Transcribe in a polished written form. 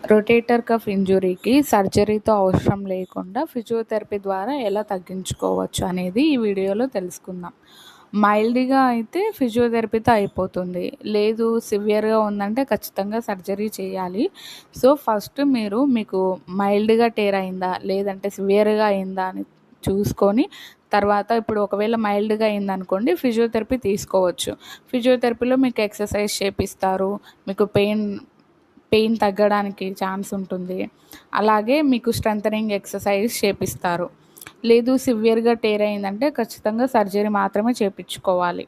Rotator cuff ఇంజురీకి సర్జరీతో అవసరం లేకుండా physiotherapy ద్వారా ఎలా తగ్గించుకోవచ్చు అనేది ఈ వీడియోలో తెలుసుకుందాం. మైల్డ్‌గా అయితే ఫిజియోథెరపీతో అయిపోతుంది. లేదు సివియర్‌గా ఉందంటే ఖచ్చితంగా సర్జరీ చేయాలి. సో, ఫస్ట్ మీకు మైల్డ్‌గా టేర్ అయిందా? లేదంటే సివియర్‌గా అయిందా? అని చూసుకొని తర్వాత ఇప్పుడు ఒకవేళ మైల్డ్‌గా అయిందనుకోండి ఫిజియోథెరపీ తీసుకోవచ్చు. ఫిజియోథెరపీలో మీకు ఎక్సర్సైజ్ చేపిస్తారు. మీకు పెయిన్ తగ్గడానికి ఛాన్స్ ఉంటుంది. అలాగే మీకు స్ట్రెంథెనింగ్ ఎక్సర్సైజ్ చేపిస్తారు. లేదు సివియర్‌గా టేర్ అయిందంటే ఖచ్చితంగా సర్జరీ మాత్రమే చేపించుకోవాలి.